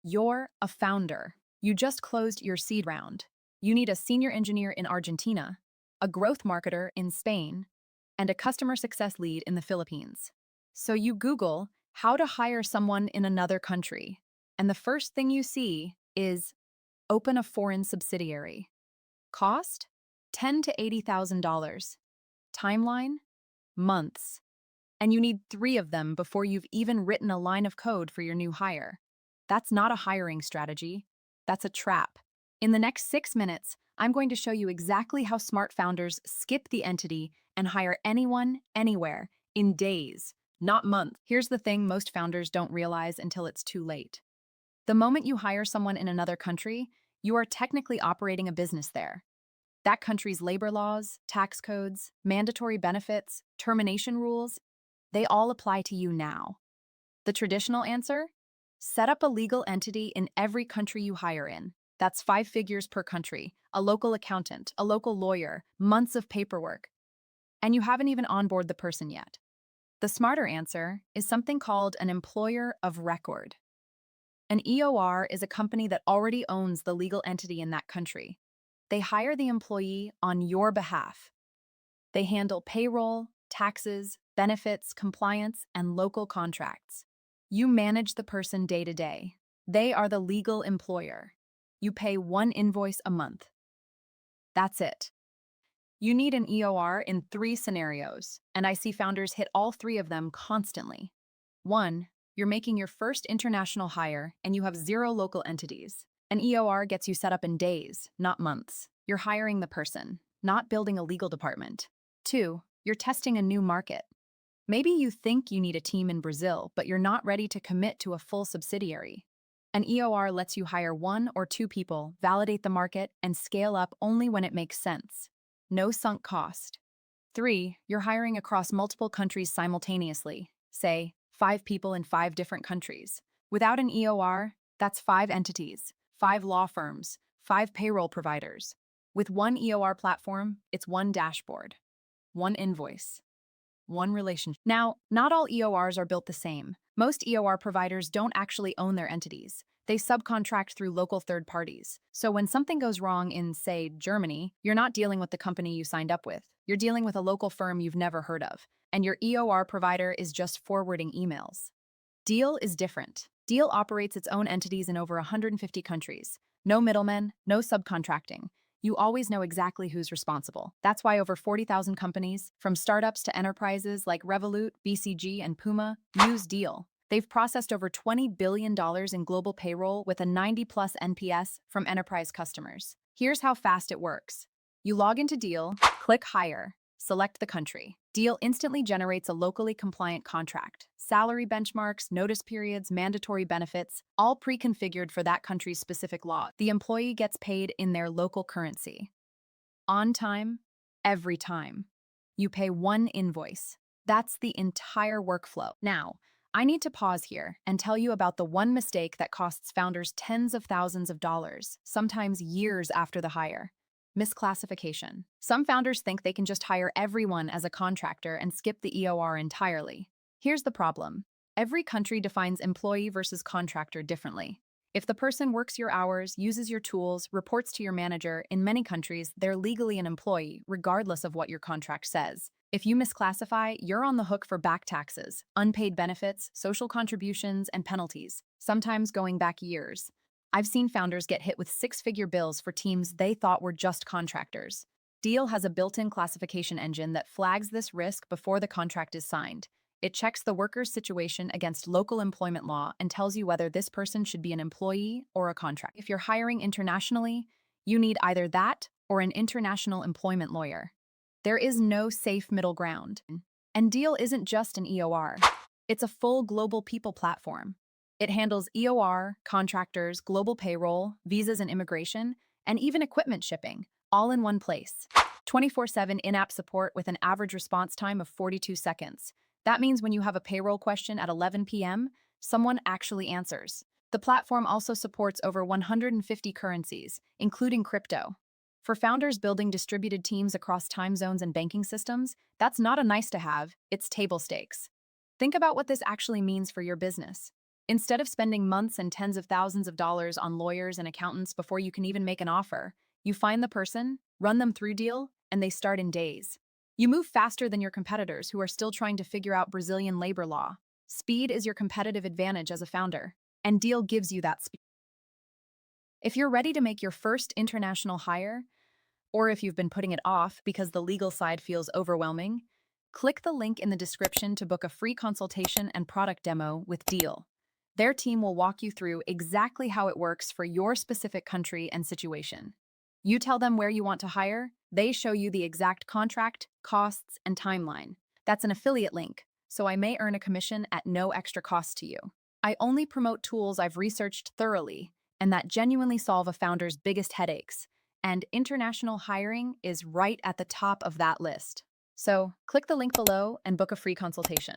You're a founder. You just closed your seed round. You need a senior engineer in Argentina, a growth marketer in Spain, and a customer success lead in the Philippines. So you Google how to hire someone in another country, and the first thing you see is open a foreign subsidiary. Cost? $10 to $80,000. Timeline? Months. And you need 3 of them before you've even written a line of code for your new hire. That's not a hiring strategy. That's a trap. In the next 6 minutes, I'm going to show you exactly how smart founders skip the entity and hire anyone, anywhere, in days, not months. Here's the thing most founders don't realize until it's too late. The moment you hire someone in another country, you are technically operating a business there. That country's labor laws, tax codes, mandatory benefits, termination rules, they all apply to you now. The traditional answer? Set up a legal entity in every country you hire in. That's 5 figures per country, a local accountant, a local lawyer, months of paperwork. And you haven't even onboarded the person yet. The smarter answer is something called an employer of record. An EOR is a company that already owns the legal entity in that country. They hire the employee on your behalf. They handle payroll, taxes, benefits, compliance, and local contracts. You manage the person day to day. They are the legal employer. You pay 1 invoice a month. That's it. You need an EOR in 3 scenarios, and I see founders hit all 3 of them constantly. 1, you're making your first international hire and you have 0 local entities. An EOR gets you set up in days, not months. You're hiring the person, not building a legal department. 2, you're testing a new market. Maybe you think you need a team in Brazil, but you're not ready to commit to a full subsidiary. An EOR lets you hire 1 or 2 people, validate the market, and scale up only when it makes sense. No sunk cost. 3, you're hiring across multiple countries simultaneously, say, 5 people in 5 different countries. Without an EOR, that's 5 entities, 5 law firms, 5 payroll providers. With 1 EOR platform, it's 1 dashboard, 1 invoice, 1 relationship. Now, not all EORs are built the same. Most EOR providers don't actually own their entities. They subcontract through local third parties. So when something goes wrong in, say, Germany, you're not dealing with the company you signed up with. You're dealing with a local firm you've never heard of, and your EOR provider is just forwarding emails. Deel is different. Deel operates its own entities in over 150 countries. No middlemen, no subcontracting. You always know exactly who's responsible. That's why over 40,000 companies, from startups to enterprises like Revolut, BCG, and Puma, use Deel. They've processed over $20 billion in global payroll with a 90+ NPS from enterprise customers. Here's how fast it works. You log into Deel, click Hire, select the country. Deel instantly generates a locally compliant contract. Salary benchmarks, notice periods, mandatory benefits, all pre-configured for that country's specific law. The employee gets paid in their local currency. On time, every time. You pay 1 invoice. That's the entire workflow. Now, I need to pause here and tell you about the one mistake that costs founders tens of thousands of dollars, sometimes years after the hire. Misclassification. Some founders think they can just hire everyone as a contractor and skip the EOR entirely. Here's the problem. Every country defines employee versus contractor differently. If the person works your hours, uses your tools, reports to your manager, in many countries, they're legally an employee, regardless of what your contract says. If you misclassify, you're on the hook for back taxes, unpaid benefits, social contributions, and penalties, sometimes going back years. I've seen founders get hit with 6-figure bills for teams they thought were just contractors. Deel has a built-in classification engine that flags this risk before the contract is signed. It checks the worker's situation against local employment law and tells you whether this person should be an employee or a contractor. If you're hiring internationally, you need either that or an international employment lawyer. There is no safe middle ground. And Deel isn't just an EOR. It's a full global people platform. It handles EOR, contractors, global payroll, visas and immigration, and even equipment shipping, all in one place. 24/7 in-app support with an average response time of 42 seconds. That means when you have a payroll question at 11 p.m., someone actually answers. The platform also supports over 150 currencies, including crypto. For founders building distributed teams across time zones and banking systems, that's not a nice to have, it's table stakes. Think about what this actually means for your business. Instead of spending months and tens of thousands of dollars on lawyers and accountants before you can even make an offer, you find the person, run them through Deel, and they start in days. You move faster than your competitors who are still trying to figure out Brazilian labor law. Speed is your competitive advantage as a founder, and Deel gives you that speed. If you're ready to make your first international hire, or if you've been putting it off because the legal side feels overwhelming, click the link in the description to book a free consultation and product demo with Deel. Their team will walk you through exactly how it works for your specific country and situation. You tell them where you want to hire, they show you the exact contract, costs, and timeline. That's an affiliate link, so I may earn a commission at no extra cost to you. I only promote tools I've researched thoroughly and that genuinely solve a founder's biggest headaches, and international hiring is right at the top of that list. So click the link below and book a free consultation.